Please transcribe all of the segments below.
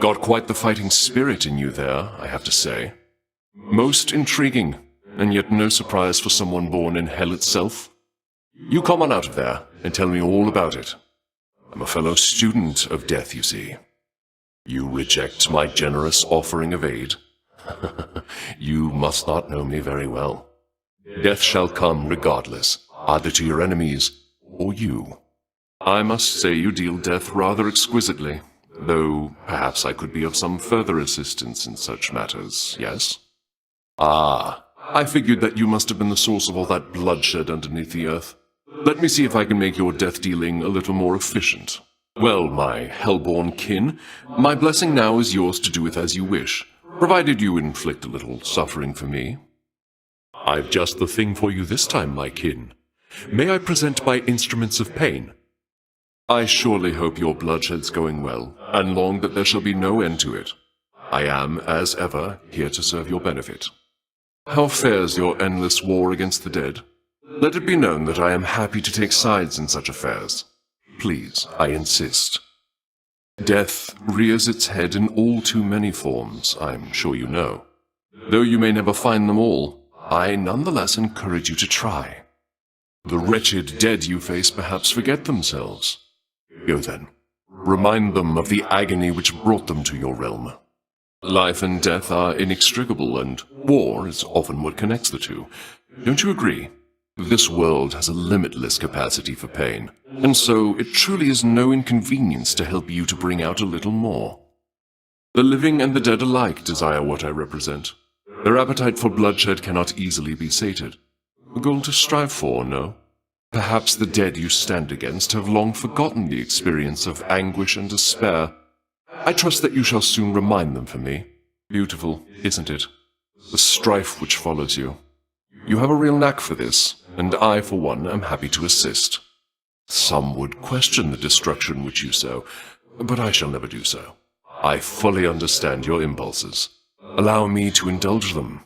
got quite the fighting spirit in you there, I have to say. Most intriguing, and yet no surprise for someone born in hell itself. You come on out of there and tell me all about it. I'm a fellow student of death, you see. You reject my generous offering of aid? You must not know me very well. Death shall come regardless, either to your enemies or you. I must say you deal death rather exquisitely, though perhaps I could be of some further assistance in such matters, yes? Ah, I figured that you must have been the source of all that bloodshed underneath the earth. Let me see if I can make your death-dealing a little more efficient. Well, my hellborn kin, my blessing now is yours to do with as you wish, provided you inflict a little suffering for me. I've just the thing for you this time, my kin. May I present my instruments of pain? I surely hope your bloodshed's going well, and long that there shall be no end to it. I am, as ever, here to serve your benefit. How fares your endless war against the dead? Let it be known that I am happy to take sides in such affairs. Please, I insist. Death rears its head in all too many forms, I'm sure you know. Though you may never find them all, I nonetheless encourage you to try. The wretched dead you face perhaps forget themselves. Go then. Remind them of the agony which brought them to your realm. Life and death are inextricable, and war is often what connects the two. Don't you agree? This world has a limitless capacity for pain, and so it truly is no inconvenience to help you to bring out a little more. The living and the dead alike desire what I represent. Their appetite for bloodshed cannot easily be sated. A goal to strive for, no? Perhaps the dead you stand against have long forgotten the experience of anguish and despair. I trust that you shall soon remind them for me. Beautiful, isn't it? The strife which follows you. You have a real knack for this, and I, for one, am happy to assist. Some would question the destruction which you sow, but I shall never do so. I fully understand your impulses. Allow me to indulge them.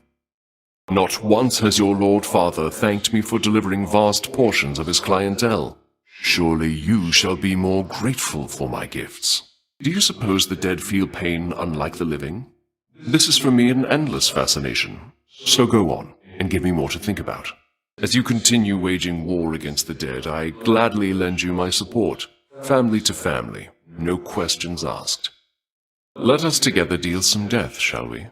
Not once has your Lord Father thanked me for delivering vast portions of his clientele. Surely you shall be more grateful for my gifts. Do you suppose the dead feel pain unlike the living? This is for me an endless fascination. So go on, and give me more to think about. As you continue waging war against the dead, I gladly lend you my support, family to family, no questions asked. Let us together deal some death, shall we?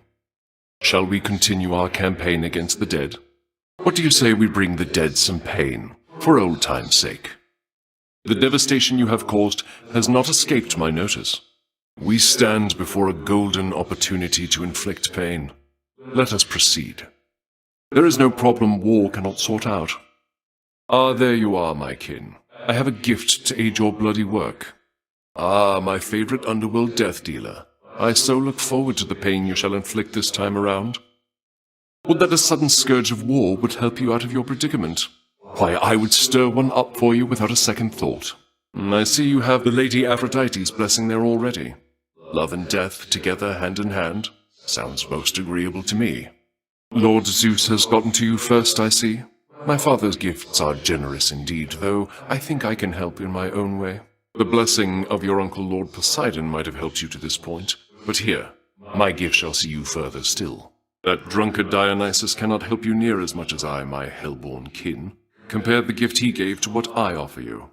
Shall we continue our campaign against the dead? What do you say we bring the dead some pain, for old time's sake? The devastation you have caused has not escaped my notice. We stand before a golden opportunity to inflict pain. Let us proceed. There is no problem war cannot sort out. Ah, there you are, my kin. I have a gift to aid your bloody work. Ah, my favorite underworld death dealer. I so look forward to the pain you shall inflict this time around. Would that a sudden scourge of war would help you out of your predicament? Why, I would stir one up for you without a second thought. I see you have the Lady Aphrodite's blessing there already. Love and death together hand in hand. Sounds most agreeable to me. Lord Zeus has gotten to you first, I see. My father's gifts are generous indeed, though I think I can help in my own way. The blessing of your uncle Lord Poseidon might have helped you to this point, but here, my gift shall see you further still. That drunkard Dionysus cannot help you near as much as I, my hellborn kin. Compare the gift he gave to what I offer you.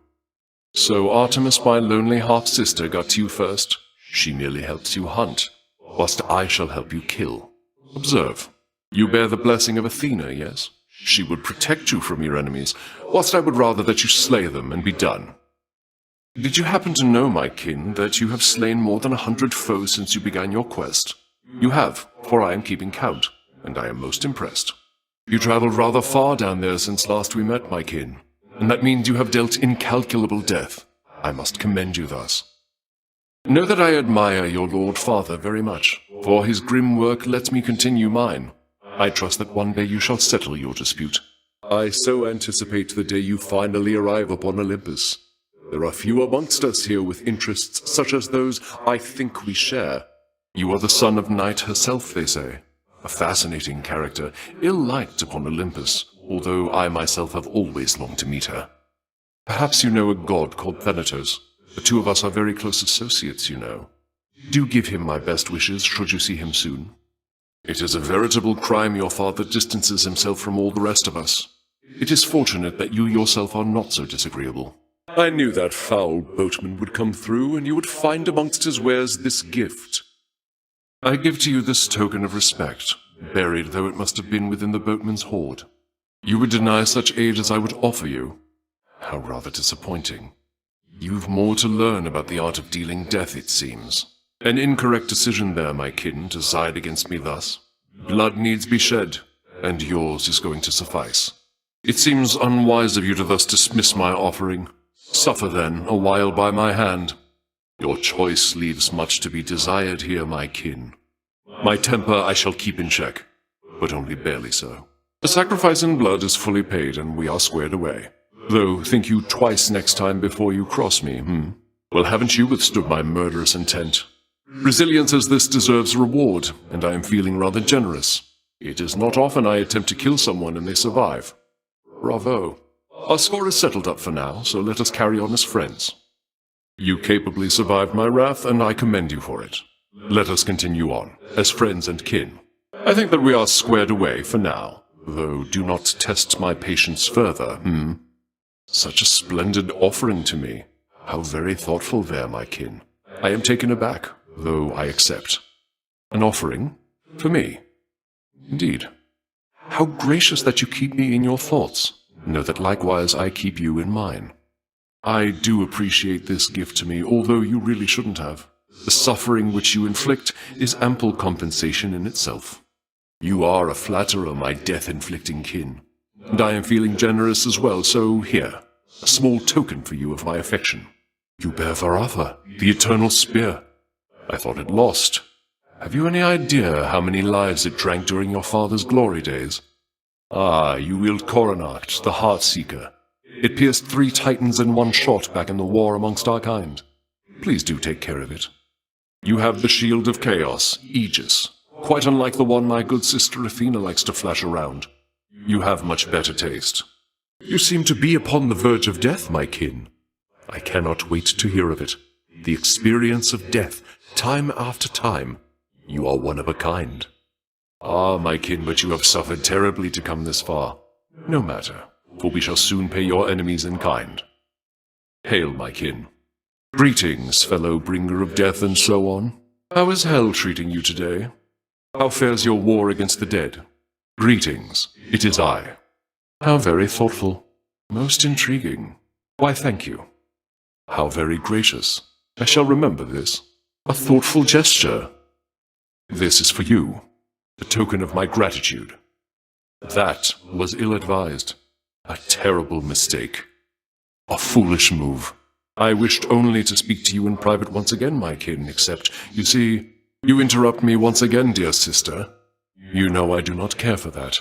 So Artemis, my lonely half-sister, got to you first. She merely helps you hunt, whilst I shall help you kill. Observe, you bear the blessing of Athena, yes? She would protect you from your enemies, whilst I would rather that you slay them and be done. Did you happen to know, my kin, that you have slain more than 100 foes since you began your quest? You have, for I am keeping count, and I am most impressed. You traveled rather far down there since last we met, my kin, and that means you have dealt incalculable death. I must commend you thus. Know that I admire your Lord Father very much, for his grim work lets me continue mine. I trust that one day you shall settle your dispute. I so anticipate the day you finally arrive upon Olympus. There are few amongst us here with interests such as those I think we share. You are the son of Night herself, they say. A fascinating character, ill-liked upon Olympus, although I myself have always longed to meet her. Perhaps you know a god called Thanatos. The two of us are very close associates, you know. Do give him my best wishes should you see him soon. It is a veritable crime your father distances himself from all the rest of us. It is fortunate that you yourself are not so disagreeable. I knew that foul boatman would come through, and you would find amongst his wares this gift. I give to you this token of respect, buried though it must have been within the boatman's hoard. You would deny such aid as I would offer you. How rather disappointing. You've more to learn about the art of dealing death, it seems. An incorrect decision there, my kin, to side against me thus. Blood needs be shed, and yours is going to suffice. It seems unwise of you to thus dismiss my offering. Suffer, then, a while by my hand. Your choice leaves much to be desired here, my kin. My temper I shall keep in check, but only barely so. The sacrifice in blood is fully paid, and we are squared away. Though, think you twice next time before you cross me, Well, haven't you withstood my murderous intent? Resilience as this deserves reward, and I am feeling rather generous. It is not often I attempt to kill someone and they survive. Bravo. Our score is settled up for now, so let us carry on as friends. You capably survived my wrath, and I commend you for it. Let us continue on, as friends and kin. I think that we are squared away for now, though do not test my patience further, Such a splendid offering to me. How very thoughtful there, my kin. I am taken aback, though I accept. An offering? For me? Indeed. How gracious that you keep me in your thoughts. Know that likewise I keep you in mine. I do appreciate this gift to me, although you really shouldn't have. The suffering which you inflict is ample compensation in itself. You are a flatterer, my death-inflicting kin. And I am feeling generous as well, so here, a small token for you of my affection. You bear Varatha, the eternal spear. I thought it lost. Have you any idea how many lives it drank during your father's glory days? Ah, you wield Coronach, the Heartseeker. It pierced 3 titans in one shot back in the war amongst our kind. Please do take care of it. You have the Shield of Chaos, Aegis, quite unlike the one my good sister Athena likes to flash around. You have much better taste. You seem to be upon the verge of death, my kin. I cannot wait to hear of it. The experience of death, time after time. You are one of a kind. Ah, my kin, but you have suffered terribly to come this far. No matter, for we shall soon pay your enemies in kind. Hail, my kin. Greetings, fellow bringer of death and so on. How is hell treating you today? How fares your war against the dead? Greetings, it is I. How very thoughtful. Most intriguing. Why, thank you. How very gracious. I shall remember this. A thoughtful gesture. This is for you, a token of my gratitude. That was ill-advised. A terrible mistake. A foolish move. I wished only to speak to you in private once again, my kin, except, you see, you interrupt me once again, dear sister. You know I do not care for that.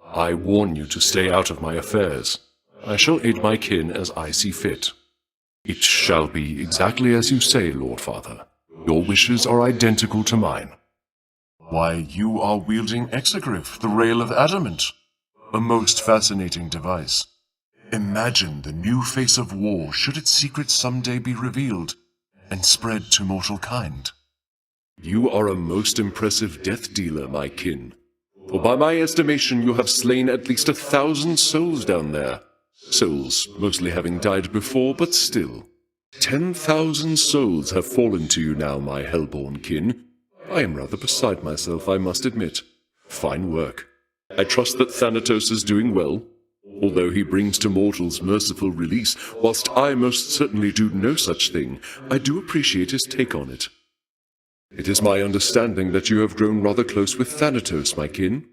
I warn you to stay out of my affairs. I shall aid my kin as I see fit. It shall be exactly as you say, Lord Father. Your wishes are identical to mine. Why, you are wielding Exegriff, the rail of adamant. A most fascinating device. Imagine the new face of war should its secrets someday be revealed and spread to mortal kind. You are a most impressive death dealer, my kin. For by my estimation you have slain at least 1,000 souls down there. Souls mostly having died before, but still. 10,000 souls have fallen to you now, my hellborn kin. I am rather beside myself, I must admit. Fine work. I trust that Thanatos is doing well. Although he brings to mortals merciful release, whilst I most certainly do no such thing, I do appreciate his take on it. It is my understanding that you have grown rather close with Thanatos, my kin.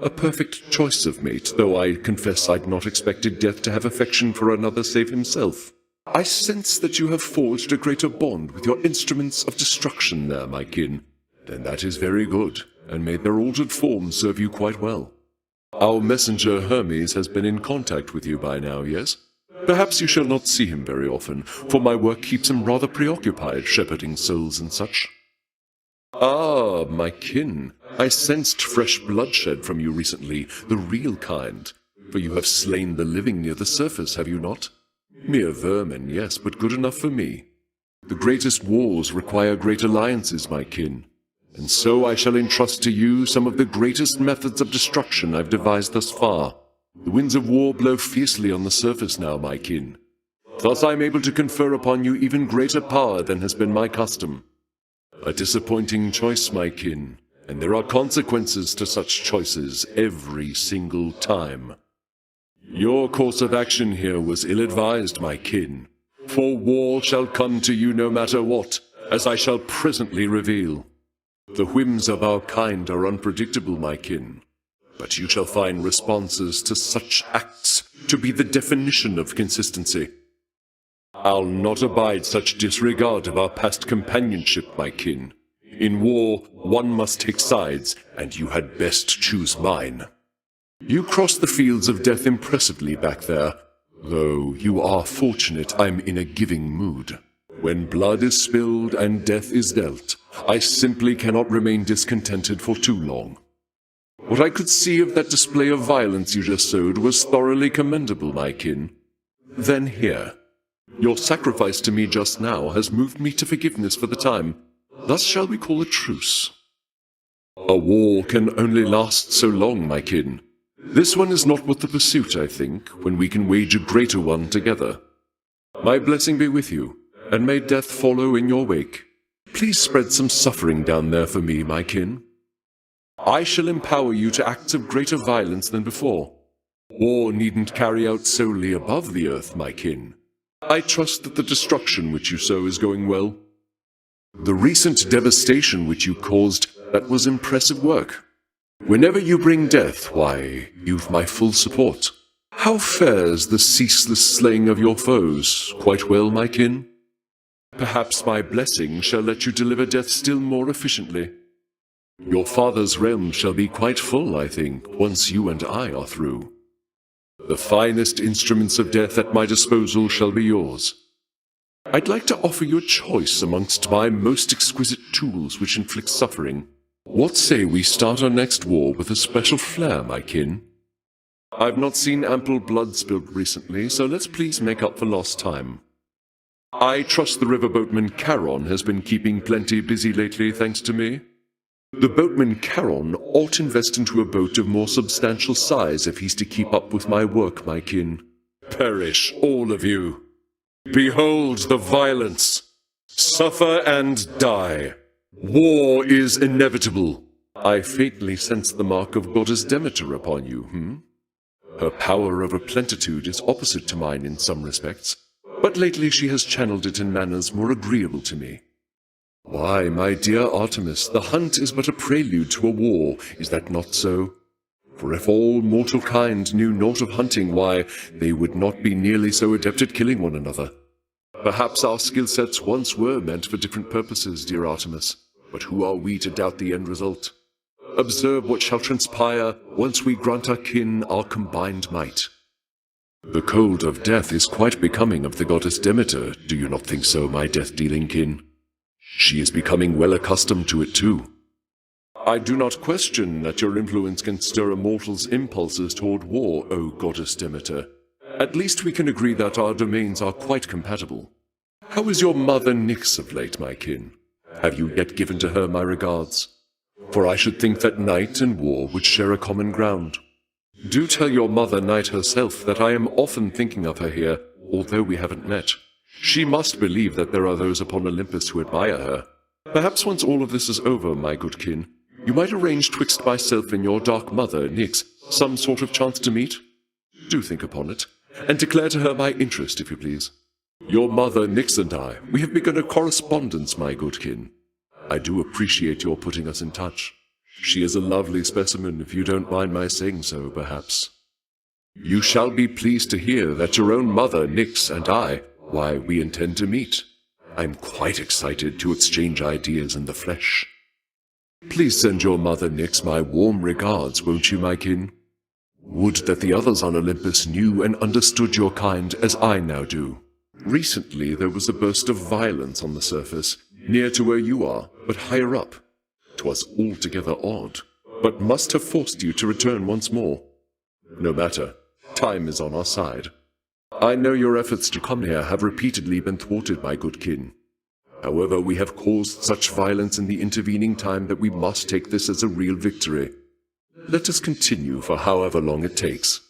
A perfect choice of mate, though I confess I'd not expected Death to have affection for another save himself. I sense that you have forged a greater bond with your instruments of destruction there, my kin. Then that is very good, and may their altered forms serve you quite well. Our messenger Hermes has been in contact with you by now, yes? Perhaps you shall not see him very often, for my work keeps him rather preoccupied shepherding souls and such. Ah, my kin, I sensed fresh bloodshed from you recently, the real kind, for you have slain the living near the surface, have you not? Mere vermin, yes, but good enough for me. The greatest wars require great alliances, my kin, and so I shall entrust to you some of the greatest methods of destruction I've devised thus far. The winds of war blow fiercely on the surface now, my kin. Thus I am able to confer upon you even greater power than has been my custom. A disappointing choice, my kin, and there are consequences to such choices every single time. Your course of action here was ill-advised, my kin, for war shall come to you no matter what, as I shall presently reveal. The whims of our kind are unpredictable, my kin, but you shall find responses to such acts to be the definition of consistency. I'll not abide such disregard of our past companionship, my kin. In war, one must take sides, and you had best choose mine. You crossed the fields of death impressively back there, though you are fortunate I'm in a giving mood. When blood is spilled and death is dealt, I simply cannot remain discontented for too long. What I could see of that display of violence you just showed was thoroughly commendable, my kin. Then here. Your sacrifice to me just now has moved me to forgiveness for the time. Thus shall we call a truce. A war can only last so long, my kin. This one is not worth the pursuit, I think, when we can wage a greater one together. My blessing be with you, and may death follow in your wake. Please spread some suffering down there for me, my kin. I shall empower you to acts of greater violence than before. War needn't carry out solely above the earth, my kin. I trust that the destruction which you sow is going well. The recent devastation which you caused, that was impressive work. Whenever you bring death, why, you've my full support. How fares the ceaseless slaying of your foes? Quite well, my kin? Perhaps my blessing shall let you deliver death still more efficiently. Your father's realm shall be quite full, I think, once you and I are through. The finest instruments of death at my disposal shall be yours. I'd like to offer you a choice amongst my most exquisite tools which inflict suffering. What say we start our next war with a special flair, my kin? I've not seen ample blood spilled recently, so let's please make up for lost time. I trust the riverboatman Charon has been keeping plenty busy lately, thanks to me. The boatman Charon ought invest into a boat of more substantial size if he's to keep up with my work, my kin. Perish, all of you. Behold the violence. Suffer and die. War is inevitable. I faintly sense the mark of goddess Demeter upon you, Her power over plenitude is opposite to mine in some respects, but lately she has channeled it in manners more agreeable to me. Why, my dear Artemis, the hunt is but a prelude to a war, is that not so? For if all mortal kind knew naught of hunting, why, they would not be nearly so adept at killing one another. Perhaps our skill sets once were meant for different purposes, dear Artemis, but who are we to doubt the end result? Observe what shall transpire once we grant our kin our combined might. The cold of death is quite becoming of the goddess Demeter, do you not think so, my death-dealing kin? She is becoming well accustomed to it too. I do not question that your influence can stir a mortal's impulses toward war, O goddess Demeter. At least we can agree that our domains are quite compatible. How is your mother Nyx of late, my kin? Have you yet given to her my regards? For I should think that night and war would share a common ground. Do tell your mother Night herself that I am often thinking of her here, although we haven't met. She must believe that there are those upon Olympus who admire her. Perhaps once all of this is over, my good kin, you might arrange twixt myself and your dark mother, Nyx, some sort of chance to meet. Do think upon it, and declare to her my interest, if you please. Your mother, Nyx, and I, we have begun a correspondence, my good kin. I do appreciate your putting us in touch. She is a lovely specimen, if you don't mind my saying so, perhaps. You shall be pleased to hear that your own mother, Nyx, and I, why, we intend to meet. I'm quite excited to exchange ideas in the flesh. Please send your mother Nyx my warm regards, won't you, my kin? Would that the others on Olympus knew and understood your kind as I now do. Recently there was a burst of violence on the surface, near to where you are, but higher up. 'Twas altogether odd, but must have forced you to return once more. No matter, time is on our side. I know your efforts to come here have repeatedly been thwarted, my good kin. However, we have caused such violence in the intervening time that we must take this as a real victory. Let us continue for however long it takes.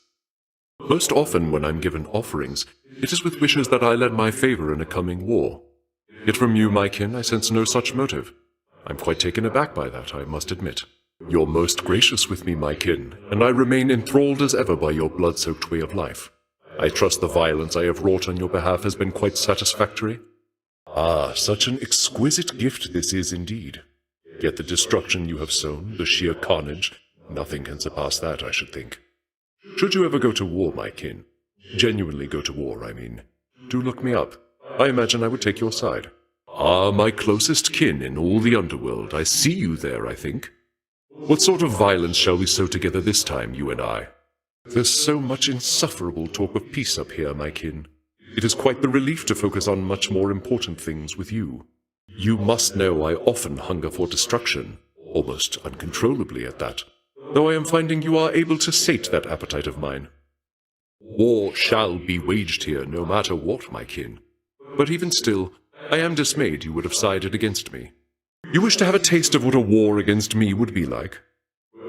Most often when I'm given offerings, it is with wishes that I lend my favor in a coming war. Yet from you, my kin, I sense no such motive. I'm quite taken aback by that, I must admit. You're most gracious with me, my kin, and I remain enthralled as ever by your blood-soaked way of life. I trust the violence I have wrought on your behalf has been quite satisfactory. Ah, such an exquisite gift this is indeed. Yet the destruction you have sown, the sheer carnage, nothing can surpass that, I should think. Should you ever go to war, my kin, genuinely go to war, I mean, do look me up. I imagine I would take your side. Ah, my closest kin in all the underworld, I see you there, I think. What sort of violence shall we sow together this time, you and I? There's so much insufferable talk of peace up here, my kin. It is quite the relief to focus on much more important things with you. You must know I often hunger for destruction, almost uncontrollably at that, though I am finding you are able to sate that appetite of mine. War shall be waged here no matter what, my kin. But even still, I am dismayed you would have sided against me. You wish to have a taste of what a war against me would be like?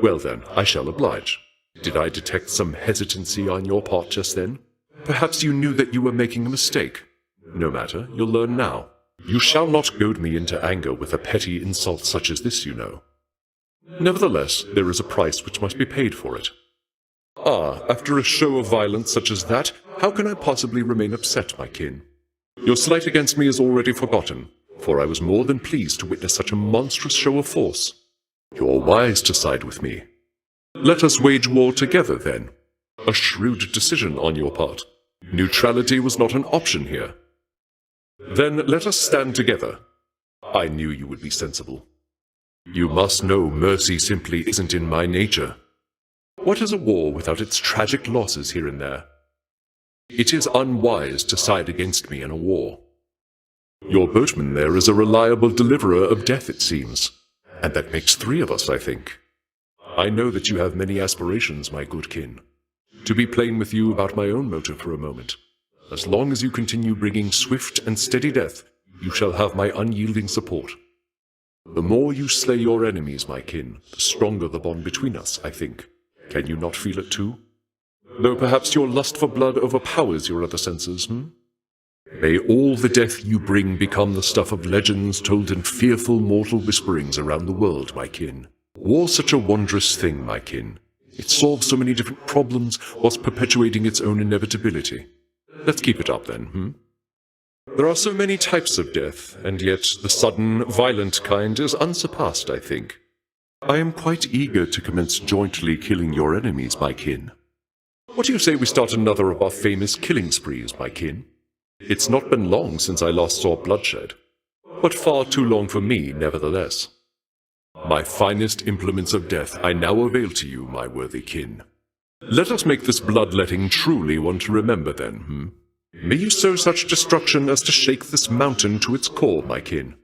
Well then, I shall oblige. Did I detect some hesitancy on your part just then? Perhaps you knew that you were making a mistake. No matter, you'll learn now. You shall not goad me into anger with a petty insult such as this, you know. Nevertheless, there is a price which must be paid for it. Ah, after a show of violence such as that, how can I possibly remain upset, my kin? Your slight against me is already forgotten, for I was more than pleased to witness such a monstrous show of force. You're wise to side with me. Let us wage war together, then. A shrewd decision on your part. Neutrality was not an option here. Then let us stand together. I knew you would be sensible. You must know mercy simply isn't in my nature. What is a war without its tragic losses here and there? It is unwise to side against me in a war. Your boatman there is a reliable deliverer of death, it seems, and that makes 3 of us, I think. I know that you have many aspirations, my good kin. To be plain with you about my own motive for a moment, as long as you continue bringing swift and steady death, you shall have my unyielding support. The more you slay your enemies, my kin, the stronger the bond between us, I think. Can you not feel it too? Though perhaps your lust for blood overpowers your other senses, May all the death you bring become the stuff of legends told in fearful mortal whisperings around the world, my kin. War's such a wondrous thing, my kin. It solves so many different problems whilst perpetuating its own inevitability. Let's keep it up then, There are so many types of death, and yet the sudden, violent kind is unsurpassed, I think. I am quite eager to commence jointly killing your enemies, my kin. What do you say we start another of our famous killing sprees, my kin? It's not been long since I last saw bloodshed, but far too long for me, nevertheless. My finest implements of death I now avail to you, my worthy kin. Let us make this bloodletting truly one to remember, then, May you sow such destruction as to shake this mountain to its core, my kin.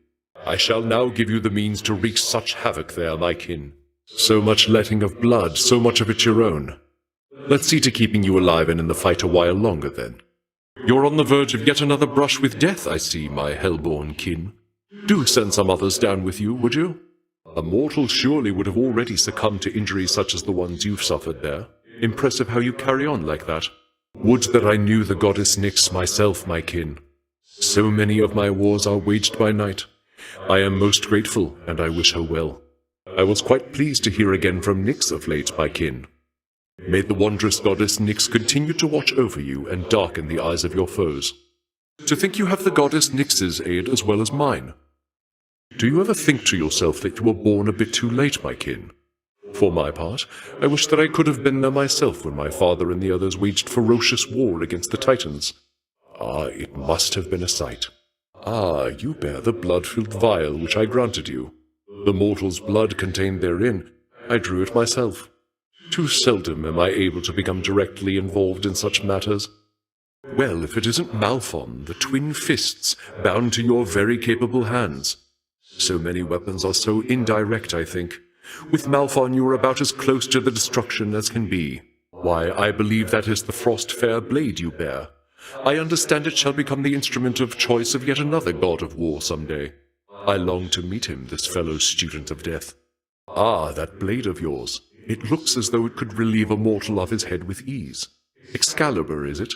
I shall now give you the means to wreak such havoc there, my kin. So much letting of blood, so much of it your own. Let's see to keeping you alive and in the fight a while longer, then. You're on the verge of yet another brush with death, I see, my hell-born kin. Do send some others down with you, would you? A mortal surely would have already succumbed to injuries such as the ones you've suffered there. Impressive how you carry on like that. Would that I knew the goddess Nyx myself, my kin. So many of my wars are waged by night. I am most grateful, and I wish her well. I was quite pleased to hear again from Nyx of late, my kin. May the wondrous goddess Nyx continue to watch over you and darken the eyes of your foes. To think you have the goddess Nyx's aid as well as mine. Do you ever think to yourself that you were born a bit too late, my kin? For my part, I wish that I could have been there myself when my father and the others waged ferocious war against the Titans. Ah, it must have been a sight. Ah, you bear the blood-filled vial which I granted you. The mortal's blood contained therein. I drew it myself. Too seldom am I able to become directly involved in such matters. Well, if it isn't Malphon, the twin fists, bound to your very capable hands. So many weapons are so indirect, I think. With Malphon you are about as close to the destruction as can be. Why, I believe that is the frost-fair blade you bear. I understand it shall become the instrument of choice of yet another god of war someday. I long to meet him, this fellow student of death. Ah, that blade of yours. It looks as though it could relieve a mortal of his head with ease. Excalibur, is it?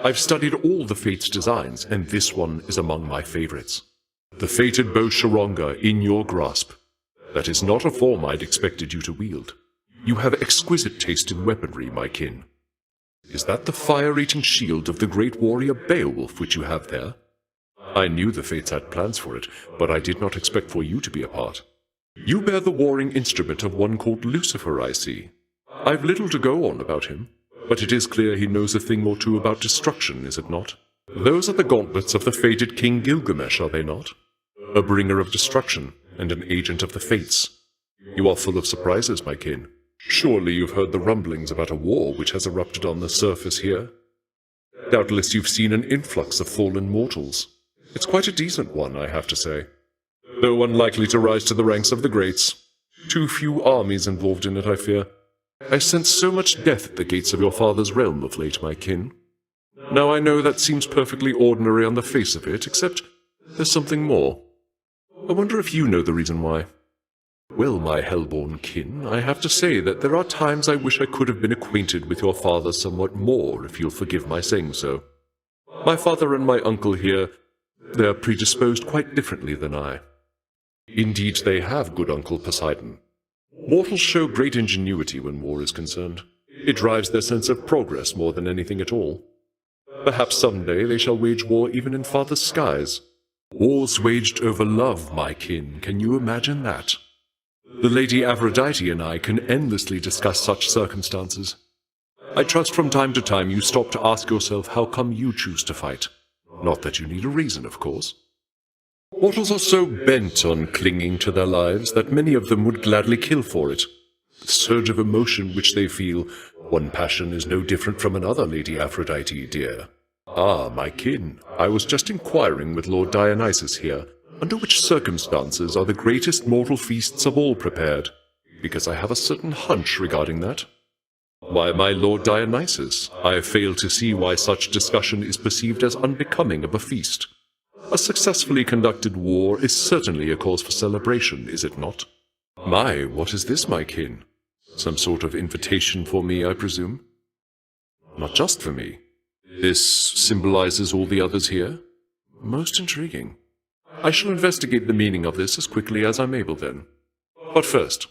I've studied all the Fates' designs, and this one is among my favorites. The fated bow Sharonga in your grasp. That is not a form I'd expected you to wield. You have exquisite taste in weaponry, my kin. Is that the fire-eating shield of the great warrior Beowulf which you have there? I knew the Fates had plans for it, but I did not expect for you to be a part. You bear the warring instrument of one called Lucifer, I see. I've little to go on about him, but it is clear he knows a thing or two about destruction, is it not? Those are the gauntlets of the fated King Gilgamesh, are they not? A bringer of destruction, and an agent of the Fates. You are full of surprises, my kin. Surely you've heard the rumblings about a war which has erupted on the surface here. Doubtless you've seen an influx of fallen mortals. It's quite a decent one, I have to say. Though unlikely to rise to the ranks of the greats. Too few armies involved in it, I fear. I sense so much death at the gates of your father's realm of late, my kin. Now I know that seems perfectly ordinary on the face of it, except there's something more. I wonder if you know the reason why. Well, my hellborn kin, I have to say that there are times I wish I could have been acquainted with your father somewhat more, if you'll forgive my saying so. My father and my uncle here, they're predisposed quite differently than I. Indeed, they have, good Uncle Poseidon. Mortals show great ingenuity when war is concerned. It drives their sense of progress more than anything at all. Perhaps someday they shall wage war even in farthest skies. Wars waged over love, my kin, can you imagine that? The Lady Aphrodite and I can endlessly discuss such circumstances. I trust from time to time you stop to ask yourself how come you choose to fight. Not that you need a reason, of course. Mortals are so bent on clinging to their lives that many of them would gladly kill for it. The surge of emotion which they feel, one passion is no different from another, Lady Aphrodite, dear. Ah, my kin, I was just inquiring with Lord Dionysus here, under which circumstances are the greatest mortal feasts of all prepared, because I have a certain hunch regarding that. Why, my Lord Dionysus, I fail to see why such discussion is perceived as unbecoming of a feast. A successfully conducted war is certainly a cause for celebration, is it not? My, what is this, my kin? Some sort of invitation for me, I presume? Not just for me. This symbolizes all the others here? Most intriguing. I shall investigate the meaning of this as quickly as I'm able then. But first,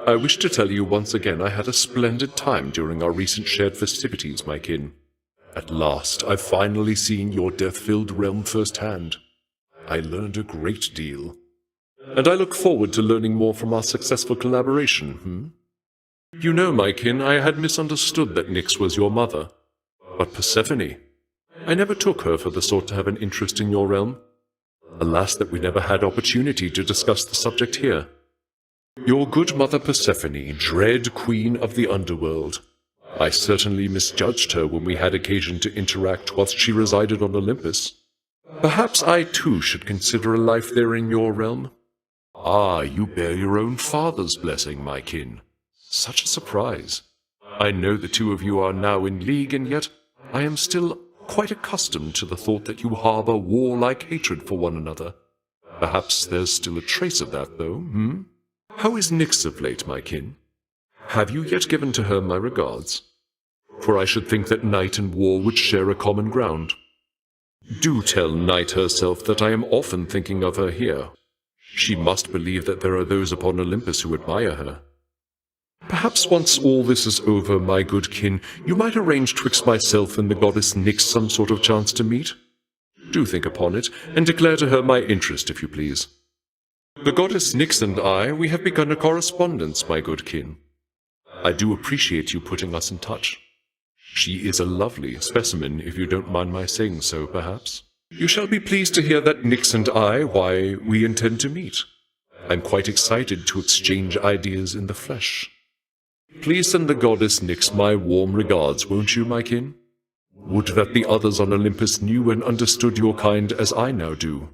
I wish to tell you once again I had a splendid time during our recent shared festivities, my kin. At last, I've finally seen your death-filled realm firsthand. I learned a great deal. And I look forward to learning more from our successful collaboration, You know, my kin, I had misunderstood that Nyx was your mother. But Persephone, I never took her for the sort to have an interest in your realm. Alas, that we never had opportunity to discuss the subject here. Your good mother Persephone, dread queen of the underworld. I certainly misjudged her when we had occasion to interact whilst she resided on Olympus. Perhaps I too should consider a life there in your realm. Ah, you bear your own father's blessing, my kin. Such a surprise. I know the two of you are now in league, and yet I am still quite accustomed to the thought that you harbor warlike hatred for one another. Perhaps there's still a trace of that, though, How is Nyx of late, my kin? Have you yet given to her my regards? For I should think that night and war would share a common ground. Do tell Night herself that I am often thinking of her here. She must believe that there are those upon Olympus who admire her. Perhaps once all this is over, my good kin, you might arrange twixt myself and the goddess Nyx some sort of chance to meet. Do think upon it, and declare to her my interest, if you please. The goddess Nyx and I, we have begun a correspondence, my good kin. I do appreciate you putting us in touch. She is a lovely specimen, if you don't mind my saying so, perhaps. You shall be pleased to hear that Nyx and I, why, we intend to meet. I'm quite excited to exchange ideas in the flesh. Please send the goddess Nyx my warm regards, won't you, my kin? Would that the others on Olympus knew and understood your kind as I now do.